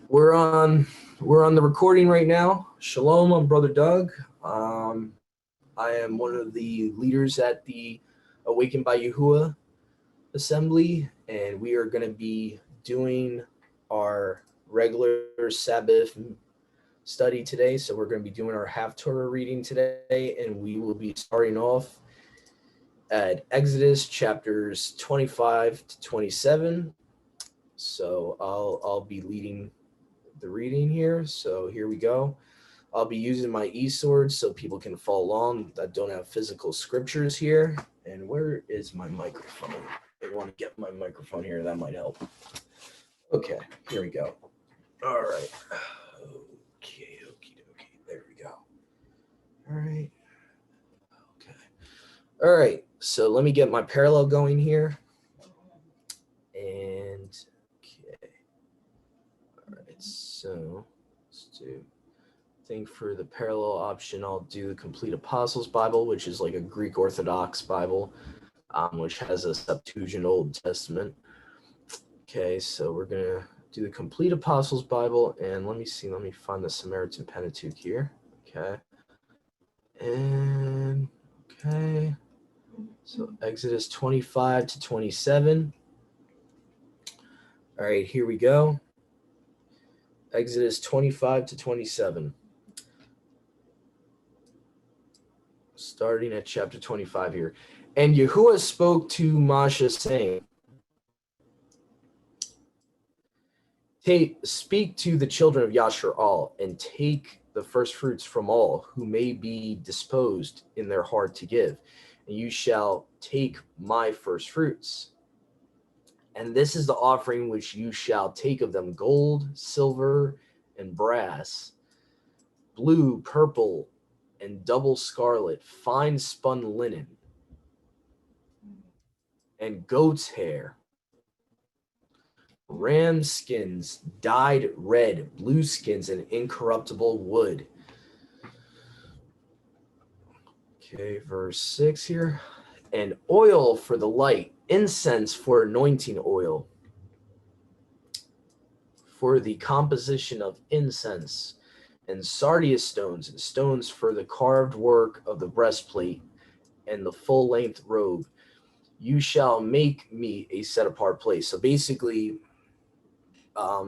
we're on the recording right now. Shalom, I'm Brother Doug. I am one of the leaders at the Awakened by Yahuwah Assembly, and we are going to be doing our regular Sabbath study today. So we're going to be doing our half Torah reading today, and we will be starting off at Exodus chapters 25 to 27. So I'll be leading the reading here. So here we go. I'll be using my e-sword so people can follow along that don't have physical scriptures here. And where is my microphone? I want to get my microphone here. That might help. Okay, here we go. All right. Okay. There we go. All right. Okay. All right. So let me get my parallel going here. And okay. All right. So let's do. I think for the parallel option, I'll do the Complete Apostles Bible, which is like a Greek Orthodox Bible, which has a Septuagint Old Testament. Okay, so we're going to do the Complete Apostles Bible, and let me find the Samaritan Pentateuch here. Okay. And, okay. So Exodus 25 to 27. All right, here we go. Exodus 25 to 27. Starting at chapter 25 here. And Yahuwah spoke to Moshe, saying, speak to the children of Yasharal, and take the first fruits from all who may be disposed in their heart to give, and you shall take my first fruits. And this is the offering which you shall take of them: gold, silver, and brass, blue, purple, and double scarlet, fine spun linen, and goat's hair, ram skins, dyed red, blue skins, and incorruptible wood. Okay, verse 6 here. And oil for the light, incense for anointing oil, for the composition of incense, and sardius stones, and stones for the carved work of the breastplate, and the full-length robe. You shall make me a set-apart place. So basically,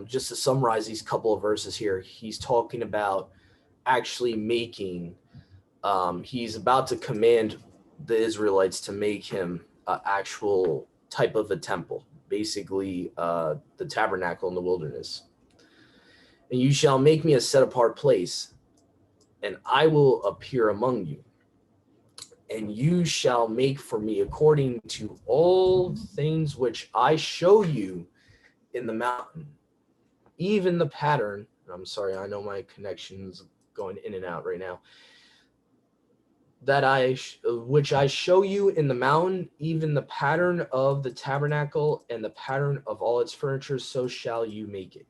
just to summarize these couple of verses here, he's talking about actually making, he's about to command the Israelites to make him an actual type of a temple, basically the tabernacle in the wilderness. And you shall make me a set-apart place, and I will appear among you. And you shall make for me according to all things which I show you in the mountain, even the pattern. I'm sorry, I know my connection's going in and out right now. Which I show you in the mountain, even the pattern of the tabernacle and the pattern of all its furniture, so shall you make it.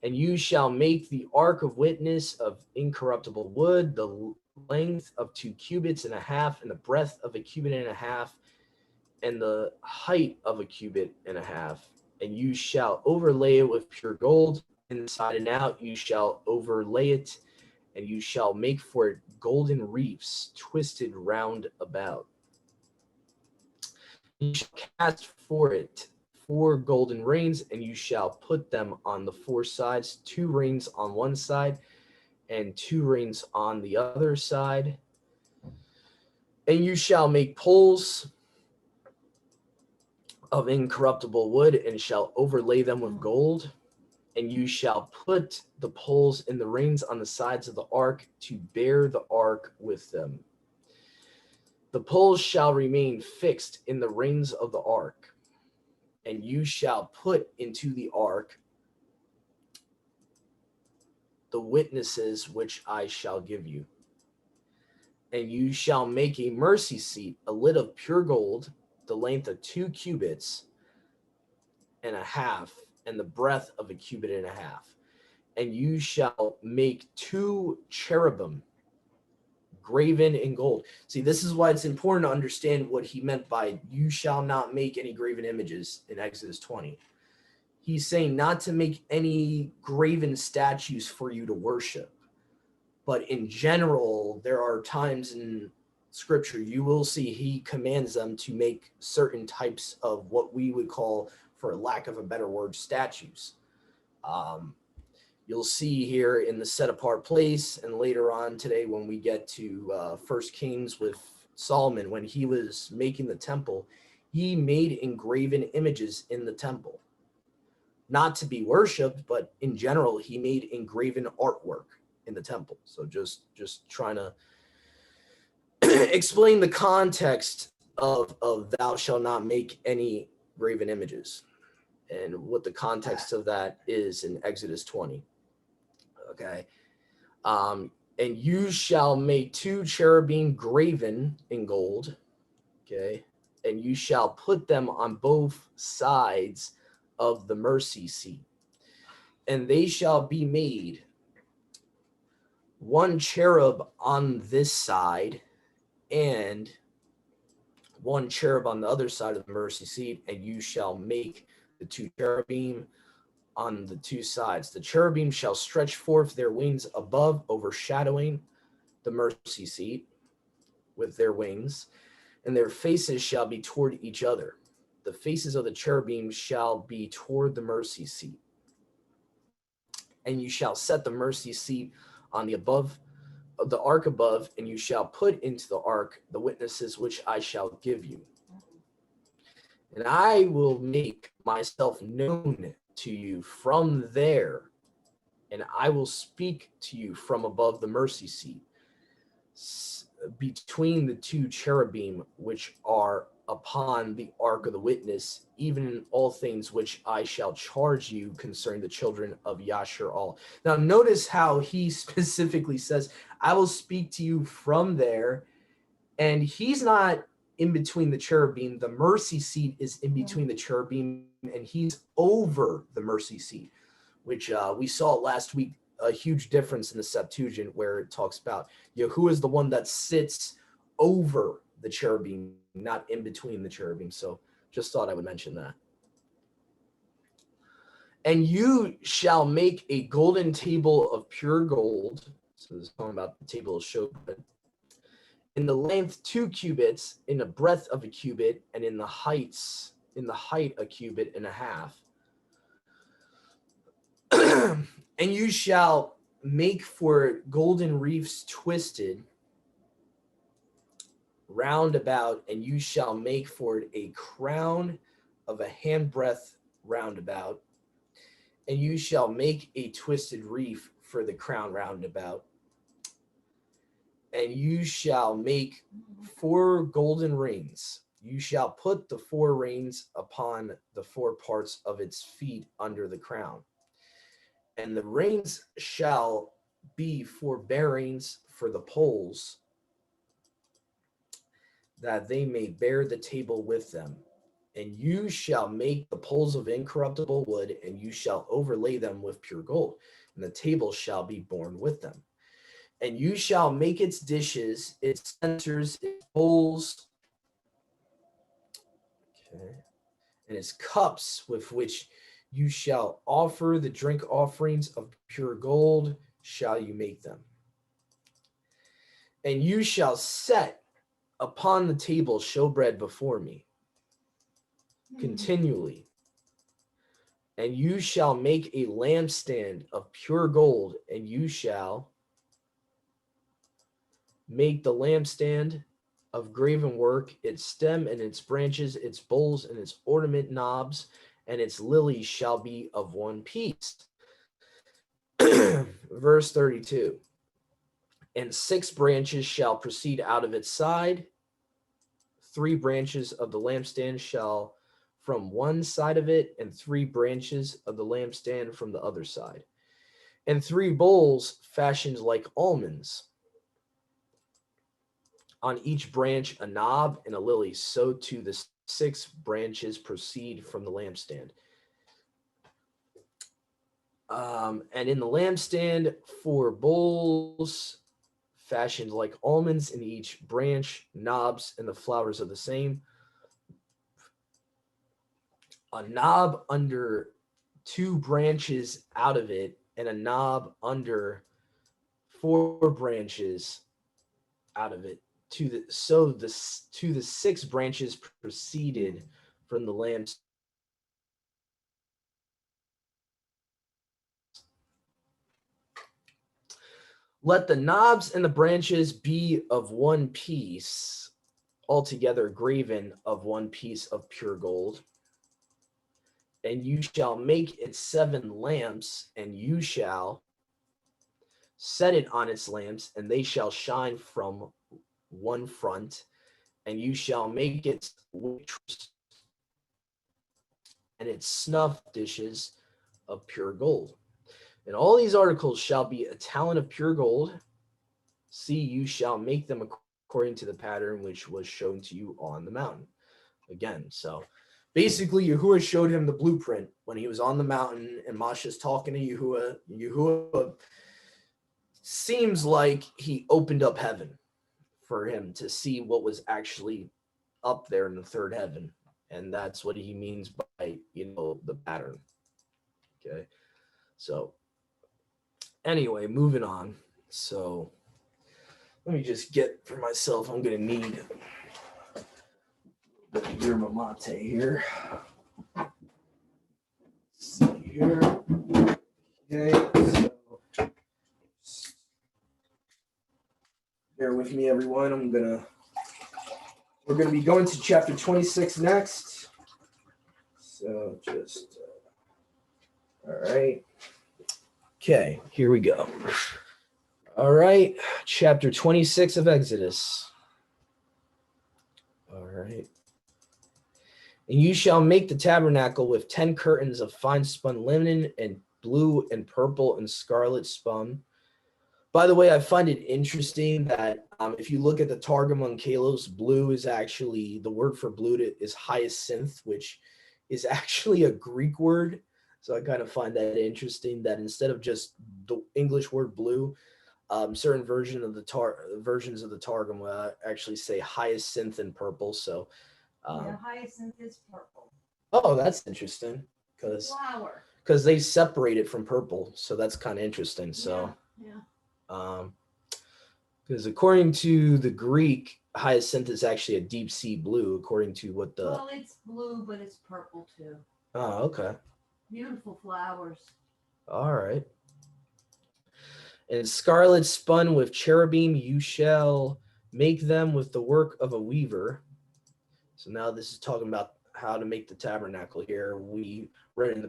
And you shall make the ark of witness of incorruptible wood, the length of 2 cubits and a half, and the breadth of 1.5 cubits, and the height of 1.5 cubits. And you shall overlay it with pure gold, inside and out you shall overlay it, and you shall make for it golden reefs twisted round about. You shall cast for it 4 golden rings, and you shall put them on the 4 sides, 2 rings on one side and 2 rings on the other side. And you shall make poles of incorruptible wood, and shall overlay them with gold. And you shall put the poles in the rings on the sides of the ark to bear the ark with them. The poles shall remain fixed in the rings of the ark. And you shall put into the ark the witnesses which I shall give you. And you shall make a mercy seat, a lid of pure gold, the length of 2 cubits and a half, and the breadth of 1.5 cubits. And you shall make 2 cherubim graven in gold. See, this is why it's important to understand what he meant by you shall not make any graven images in Exodus 20. he's saying not to make any graven statues for you to worship. But in general, there are times in scripture you will see he commands them to make certain types of what we would call, for lack of a better word, statues. You'll see here in the set apart place, and later on today when we get to 1 Kings with Solomon, when he was making the temple, he made engraven images in the temple. Not to be worshipped, but in general, he made engraven artwork in the temple. So just trying to explain the context of thou shalt not make any graven images, and what the context of that is in Exodus 20. Okay. And you shall make 2 cherubim graven in gold. Okay. And you shall put them on both sides of the mercy seat. And they shall be made 1 cherub on this side and 1 cherub on the other side of the mercy seat. And you shall make the 2 cherubim on the 2 sides. The cherubim shall stretch forth their wings above, overshadowing the mercy seat with their wings, and their faces shall be toward each other. The faces of the cherubim shall be toward the mercy seat. And you shall set the mercy seat on the ark above, and you shall put into the ark the witnesses which I shall give you. And I will make myself known to you from there, and I will speak to you from above the mercy seat, between the 2 cherubim which are upon the ark of the witness, even in all things which I shall charge you concerning the children of Yashar'al. Now notice how he specifically says, I will speak to you from there, and he's not in between the cherubim. The mercy seat is in between the cherubim, and he's over the mercy seat, which we saw last week, a huge difference in the Septuagint, where it talks about Yahuwah is the one that sits over the cherubim, not in between the cherubim. So just thought I would mention that. And you shall make a golden table of pure gold. So this is talking about the table of showbread. In the length 2 cubits, in the breadth of a cubit, and in the height a cubit and a half. And you shall make for golden reefs twisted round about, and you shall make for it a crown of a handbreadth round about, and you shall make a twisted reef for the crown round about. And you shall make 4 golden rings. You shall put the 4 rings upon the 4 parts of its feet under the crown. And the rings shall be for bearings for the poles, that they may bear the table with them. And you shall make the poles of incorruptible wood, and you shall overlay them with pure gold. And the table shall be borne with them. And you shall make its dishes, its censers, its bowls, and its cups with which you shall offer the drink offerings of pure gold, shall you make them. And you shall set upon the table showbread before me continually. And you shall make a lampstand of pure gold, and you shall make the lampstand of graven work, its stem and its branches, its bowls and its ornament knobs, and its lilies shall be of one piece. Verse 32. And 6 branches shall proceed out of its side. 3 branches of the lampstand shall from one side of it, and 3 branches of the lampstand from the other side. And 3 bowls fashioned like almonds. On each branch a knob and a lily, so too the 6 branches proceed from the lampstand. And in the lampstand 4 bowls fashioned like almonds, in each branch knobs and the flowers of the same. A knob under 2 branches out of it, and a knob under 4 branches out of it. To the 6 branches proceeded from the lamps. Let the knobs and the branches be of one piece, altogether graven of one piece of pure gold. And you shall make it 7 lamps, and you shall set it on its lamps, and they shall shine from one front, and you shall make its waitress and its snuff dishes of pure gold. And all these articles shall be a talent of pure gold. See, you shall make them according to the pattern which was shown to you on the mountain. Again, so basically, Yahuwah showed him the blueprint when he was on the mountain, and Moshe's talking to Yahuwah. Yahuwah seems like he opened up heaven for him to see what was actually up there in the third heaven. And that's what he means by, the pattern. Okay. So anyway, moving on. So let me just get for myself, I'm going to need a bit of yerba mate here. Let's see here. Okay. So bear with me, everyone. We're going to be going to chapter 26 next. So just, all right. Okay, here we go. All right, chapter 26 of Exodus. All right. And you shall make the tabernacle with 10 curtains of fine spun linen and blue and purple and scarlet spun. By the way, I find it interesting that if you look at the Targum on Kalos, blue is actually, the word for blue is hyacinth, which is actually a Greek word. So I kind of find that interesting that instead of just the English word blue, certain versions of the Targum actually say hyacinth and purple. So hyacinth is purple. Oh, that's interesting because they separate it from purple. So that's kind of interesting. So yeah. Because according to the Greek, hyacinth is actually a deep sea blue. According to what the well, it's blue, but it's purple too. Oh, okay. Beautiful flowers. All right. And scarlet spun with cherubim, you shall make them with the work of a weaver. So now this is talking about how to make the tabernacle here. We read in the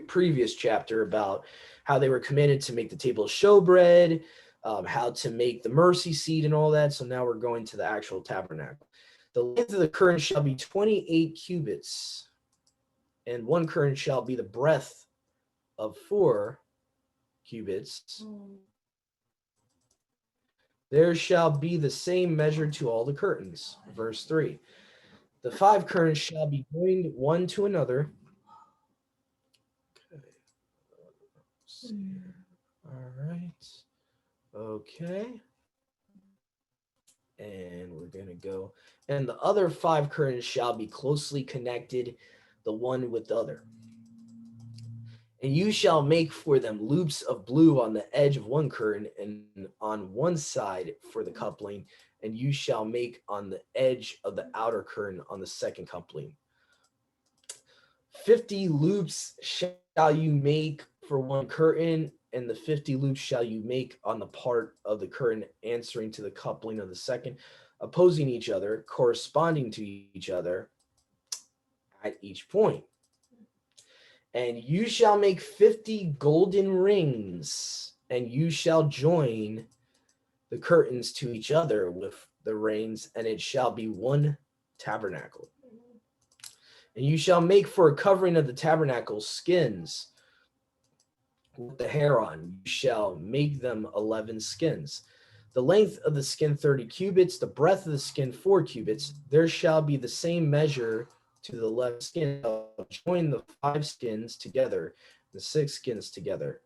previous chapter about how they were commanded to make the table of showbread, how to make the mercy seat and all that. So now we're going to the actual tabernacle. The length of the curtain shall be 28 cubits, and one curtain shall be the breadth of 4 cubits. There shall be the same measure to all the curtains. Verse 3. The 5 curtains shall be joined one to another. Okay. All right. Okay. And we're going to go. And the other 5 curtains shall be closely connected, the one with the other. And you shall make for them loops of blue on the edge of one curtain and on one side for the coupling, and you shall make on the edge of the outer curtain on the second coupling. 50 loops shall you make for one curtain, and the 50 loops shall you make on the part of the curtain answering to the coupling of the second, opposing each other, corresponding to each other at each point. And you shall make 50 golden rings, and you shall join the curtains to each other with the rings, and it shall be one tabernacle. And you shall make for a covering of the tabernacle skins with the hair on. You shall make them 11 skins. The length of the skin 30 cubits, the breadth of the skin 4 cubits. There shall be the same measure to the left skin. Join the 5 skins together, the 6 skins together.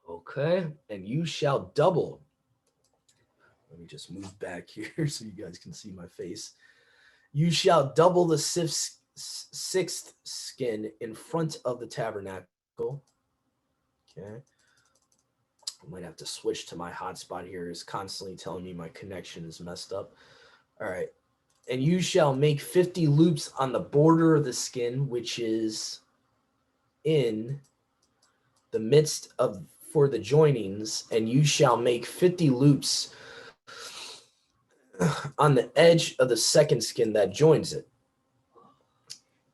Okay, and you shall double. Let me just move back here so you guys can see my face. You shall double the sixth skin in front of the tabernacle. Okay. I might have to switch to my hotspot here. It's constantly telling me my connection is messed up. All right. And you shall make 50 loops on the border of the skin, which is in the midst of for the joinings, and you shall make 50 loops on the edge of the second skin that joins it.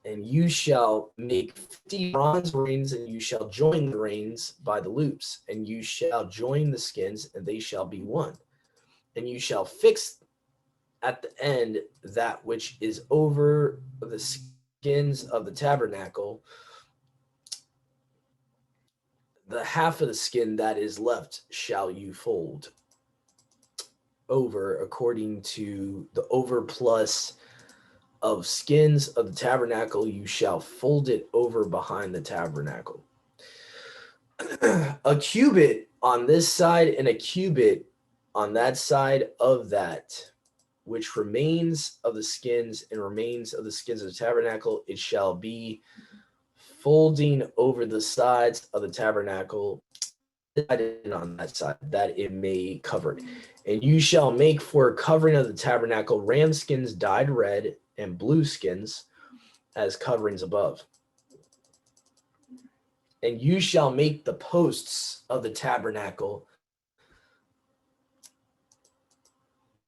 And you shall make 50 bronze rings, and you shall join the rings by the loops, and you shall join the skins, and they shall be one. And you shall fix at the end that which is over the skins of the tabernacle, the half of the skin that is left shall you fold over according to the overplus of skins of the tabernacle. You shall fold it over behind the tabernacle. A cubit on this side and a cubit on that side of that, which remains of the skins and remains of the skins of the tabernacle, it shall be folding over the sides of the tabernacle on that side, that it may cover it. And you shall make for a covering of the tabernacle ram skins dyed red and blue skins as coverings above. And you shall make the posts of the tabernacle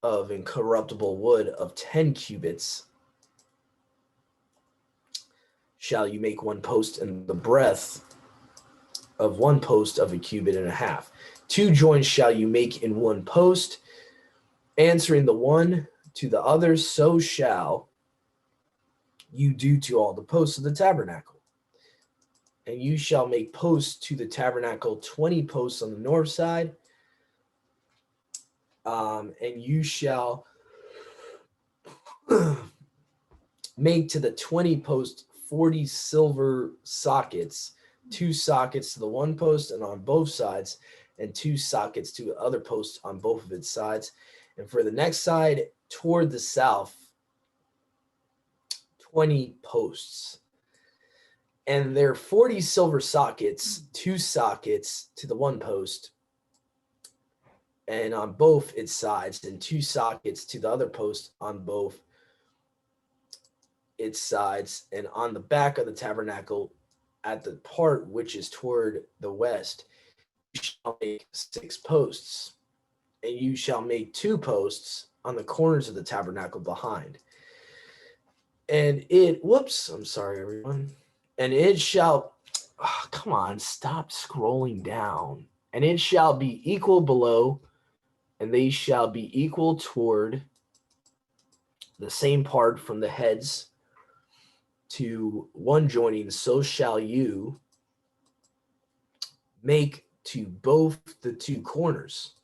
of incorruptible wood of 10 cubits. Shall you make one post, and the breadth of one post of a cubit and a half. 2 joints shall you make in one post, answering the one to the other. So shall you do to all the posts of the tabernacle. And you shall make posts to the tabernacle, 20 posts on the north side. And you shall make to the 20 post 40 silver sockets, 2 sockets to the one post and on both sides, and 2 sockets to the other post on both of its sides. And for the next side toward the south, 20 posts. And there are 40 silver sockets, 2 sockets to the one post and on both its sides, and 2 sockets to the other post on both its sides. And on the back of the tabernacle, at the part which is toward the west, you shall make 6 posts. And you shall make 2 posts on the corners of the tabernacle behind. And it, I'm sorry, everyone. And it shall, come on, stop scrolling down. And it shall be equal below, and they shall be equal toward the same part from the heads to one joining. So shall you make to both the 2 corners.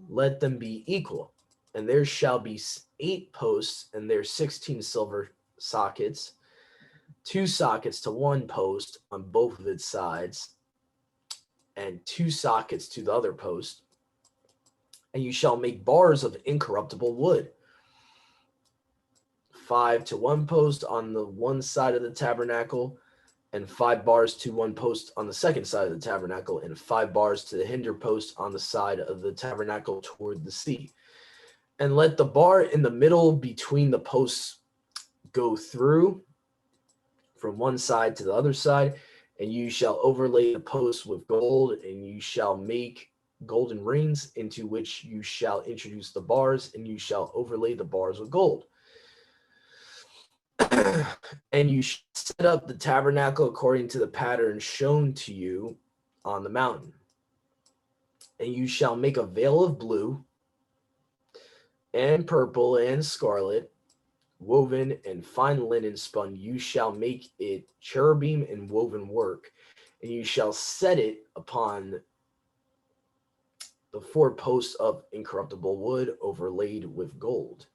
Let them be equal. And there shall be 8 posts, and there 16 silver sockets, 2 sockets to one post on both of its sides, and 2 sockets to the other post. And you shall make bars of incorruptible wood, 5 to one post on the one side of the tabernacle, and 5 bars to one post on the second side of the tabernacle, and 5 bars to the hinder post on the side of the tabernacle toward the sea. And let the bar in the middle between the posts go through from one side to the other side, and you shall overlay the posts with gold, and you shall make golden rings into which you shall introduce the bars, and you shall overlay the bars with gold. And you shall set up the tabernacle according to the pattern shown to you on the mountain. And you shall make a veil of blue and purple and scarlet, woven and fine linen spun. You shall make it cherubim and woven work, and you shall set it upon the 4 posts of incorruptible wood overlaid with gold.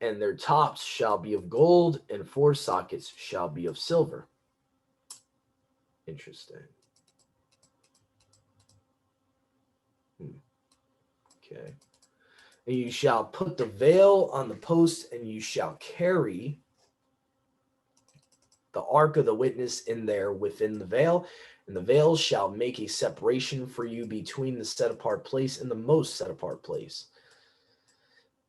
And their tops shall be of gold, and 4 sockets shall be of silver. Interesting. Okay. And you shall put the veil on the post, and you shall carry the ark of the witness in there within the veil, and the veil shall make a separation for you between the set apart place and the most set apart place.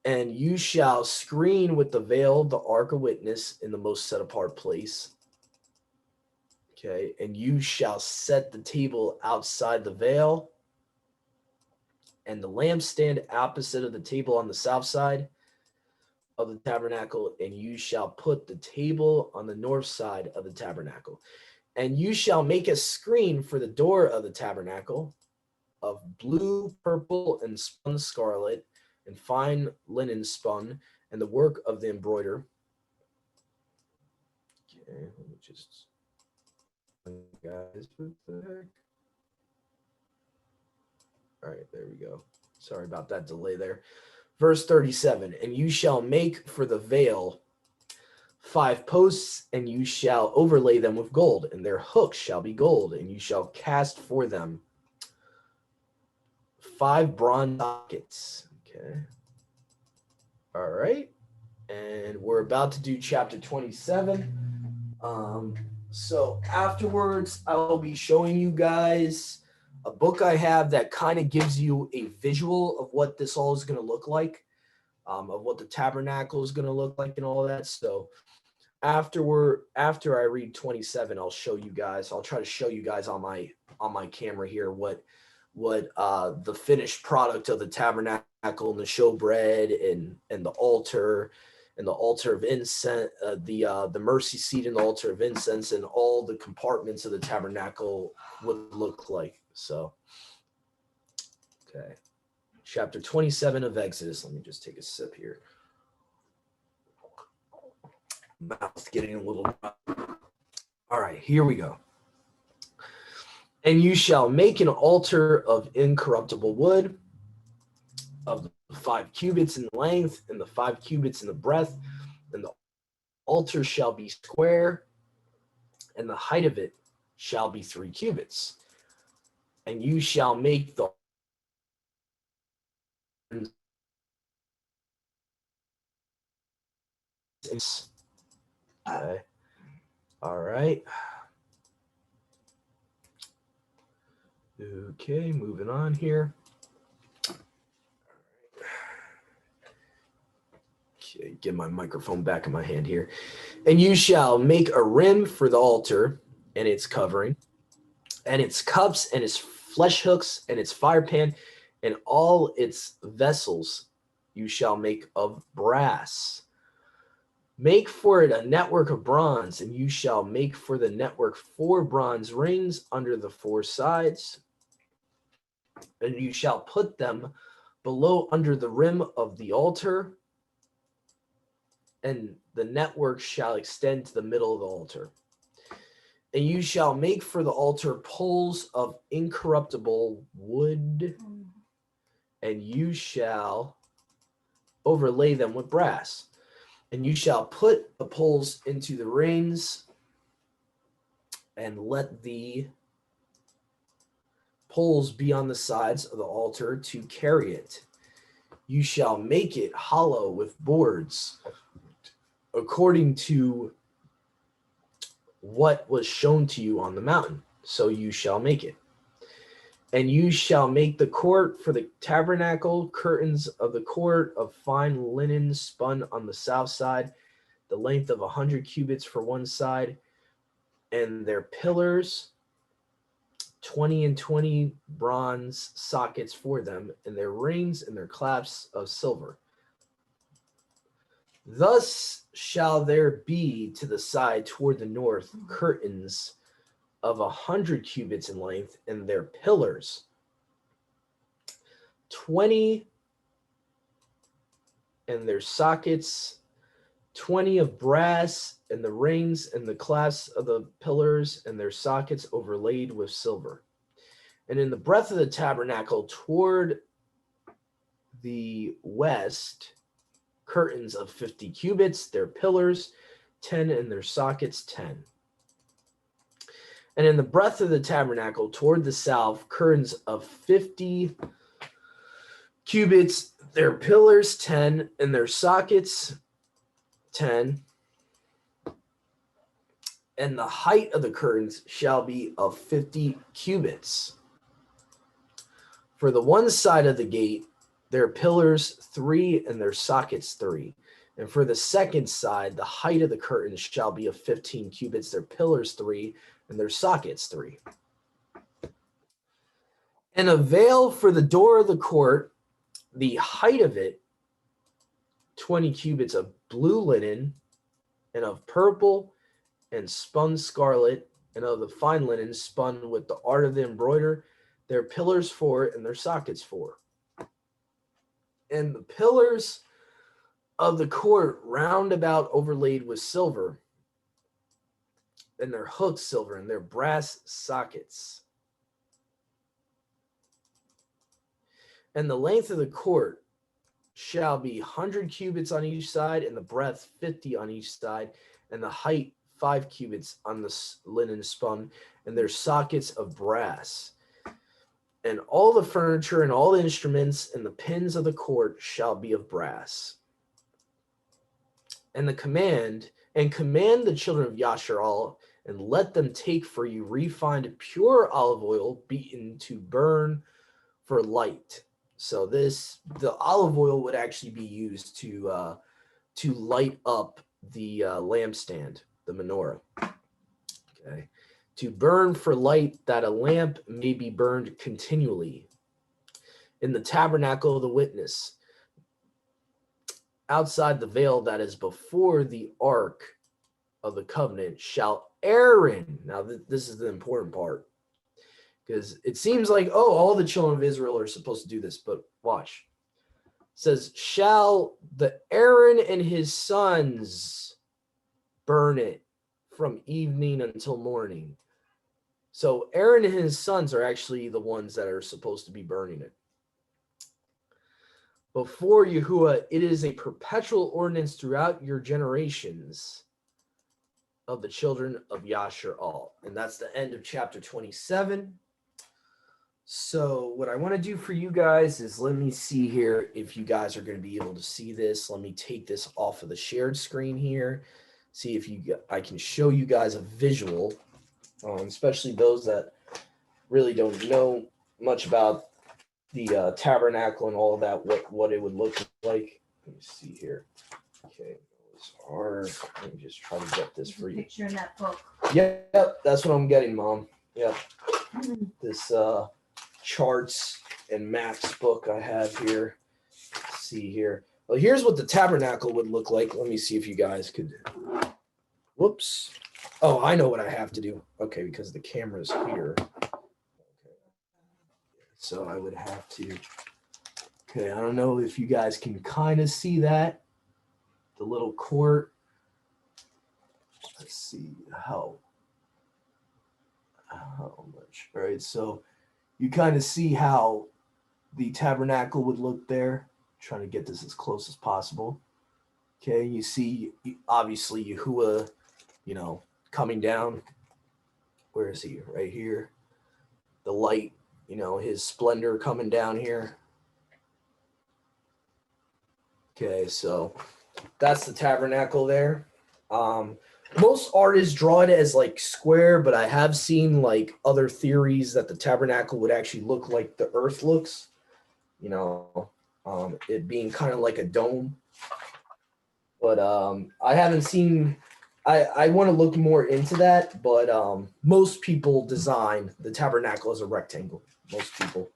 And you shall screen with the veil the ark of witness in the most set apart place. Okay, and you shall set the table outside the veil, and the lampstand opposite of the table on the south side of the tabernacle, and you shall put the table on the north side of the tabernacle. And you shall make a screen for the door of the tabernacle of blue, purple, and spun scarlet, and fine linen spun, and the work of the embroider. Okay, let me just, guys, what the heck? All right, there we go. Sorry about that delay there. Verse 37, and you shall make for the veil 5 posts, and you shall overlay them with gold, and their hooks shall be gold, and you shall cast for them 5 bronze sockets. Okay. All right. And we're about to do chapter 27. So afterwards, I will be showing you guys a book I have that kind of gives you a visual of what this all is going to look like, of what the tabernacle is going to look like and all that. So after I read 27, I'll show you guys. I'll try to show you guys on my camera here what the finished product of the tabernacle and the showbread and the altar and the altar of incense, the mercy seat and the altar of incense, and all the compartments of the tabernacle would look like. So, okay, chapter 27 of Exodus. Let me just take a sip here. Mouth's getting a little dry. All right, here we go. And you shall make an altar of incorruptible wood of 5 cubits in length and the 5 cubits in the breadth, and the altar shall be square, and the height of it shall be 3 cubits. And you shall make the okay. All right. Okay, moving on here. Okay, get my microphone back in my hand here. And you shall make a rim for the altar and its covering, and its cups, and its flesh hooks, and its fire pan, and all its vessels you shall make of brass. Make for it a network of bronze, and you shall make for the network 4 bronze rings under the 4 sides, and you shall put them below under the rim of the altar, and the network shall extend to the middle of the altar. And you shall make for the altar poles of incorruptible wood, and you shall overlay them with brass. And you shall put the poles into the rings, and let the poles be on the sides of the altar to carry it. You shall make it hollow with boards, according to what was shown to you on the mountain. So you shall make it. And you shall make the court for the tabernacle, curtains of the court of fine linen spun on the south side, the length of 100 cubits for one side, and their pillars, 20 and 20 bronze sockets for them, and their rings and their clasps of silver. Thus shall there be to the side toward the north curtains of 100 cubits in length, and their pillars 20, and their sockets 20 of brass, and the rings and the clasps of the pillars and their sockets overlaid with silver. And in the breadth of the tabernacle toward the west, curtains of 50 cubits, their pillars 10, and their sockets 10. And in the breadth of the tabernacle toward the south, curtains of 50 cubits, their pillars 10, and their sockets 10. And the height of the curtains shall be of 50 cubits. For the one side of the gate, their pillars 3 and their sockets 3. And for the second side, the height of the curtains shall be of 15 cubits, their pillars 3 and their sockets 3. And a veil for the door of the court, the height of it 20 cubits of blue linen, and of purple and spun scarlet, and of the fine linen spun with the art of the embroider, their pillars 4 and their sockets 4. And the pillars of the court round about overlaid with silver, and their hooks silver, and their brass sockets. And the length of the court shall be 100 cubits on each side, and the breadth 50 on each side, and the height 5 cubits on the linen spun, and their sockets of brass. And all the furniture and all the instruments and the pins of the court shall be of brass. And command the children of Yasharal, and let them take for you refined pure olive oil beaten to burn for light. So the olive oil would actually be used to light up the lampstand, the menorah. Okay, to burn for light, that a lamp may be burned continually. In the tabernacle of the witness, outside the veil that is before the ark of the covenant, shall Aaron. Now this is the important part, because it seems like, oh, all the children of Israel are supposed to do this, but watch. It says, shall the Aaron and his sons burn it from evening until morning. So Aaron and his sons are actually the ones that are supposed to be burning it. Before Yahuwah, it is a perpetual ordinance throughout your generations of the children of Yasharal. And that's the end of chapter 27. So what I want to do for you guys is, let me see here if you guys are going to be able to see this. Let me take this off of the shared screen here. See if I can show you guys a visual, especially those that really don't know much about the tabernacle and all of that, what it would look like. Let me see here. Okay, let me just try to get this for you. Picture in that book. Yep, that's what I'm getting, Mom. Yep. This charts and maps book I have here. Let's see here. Well, here's what the tabernacle would look like. Let me see if you guys could. Whoops. Oh, I know what I have to do. Okay, because the camera's here. Okay. So I would have to. Okay, I don't know if you guys can kind of see that. The little court. Let's see how much. All right, so you kind of see how the tabernacle would look there. Trying to get this as close as possible. Okay, you see, obviously, Yahuwah, coming down. Where is he? Right here. The light, his splendor coming down here. Okay, so that's the tabernacle there. Most artists draw it as like square, but I have seen like other theories that the tabernacle would actually look like the earth looks, it being kind of like a dome. But I haven't seen, I want to look more into that, but most people design the tabernacle as a rectangle. Most people.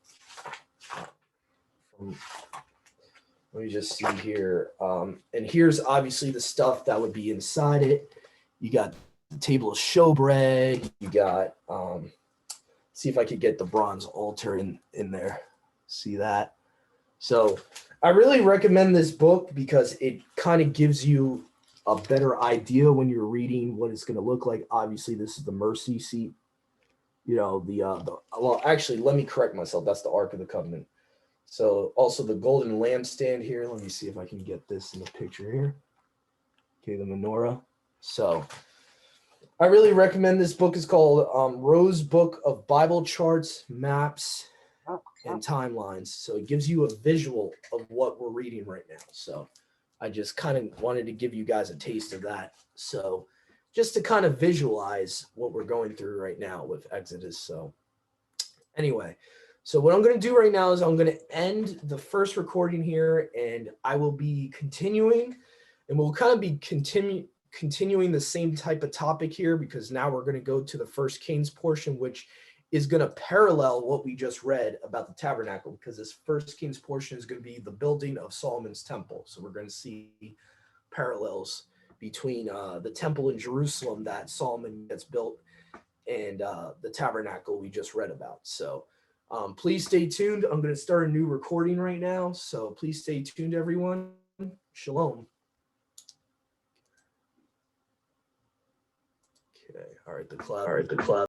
Let me just see here. And here's obviously the stuff that would be inside it. You got the table of showbread. You got, see if I could get the bronze altar in there. See that? So I really recommend this book because it kind of gives you a better idea when you're reading what it's going to look like. Obviously, this is the mercy seat. Well, actually, let me correct myself. That's the Ark of the Covenant. So also the golden lampstand here. Let me see if I can get this in the picture here. Okay, the menorah. So I really recommend this book. It's called Rose Book of Bible Charts, Maps, and Timelines. So it gives you a visual of what we're reading right now. So I just kind of wanted to give you guys a taste of that. So just to kind of visualize what we're going through right now with Exodus. So anyway, so what I'm going to do right now is I'm going to end the first recording here, and I will be continuing, and we'll kind of be continuing the same type of topic here, because now we're going to go to the First Kings portion, which is going to parallel what we just read about the tabernacle, because this First Kings portion is going to be the building of Solomon's temple. So we're going to see parallels between the temple in Jerusalem that Solomon gets built and the tabernacle we just read about. So please stay tuned. I'm going to start a new recording right now. So please stay tuned, everyone. Shalom. Okay. All right. The cloud.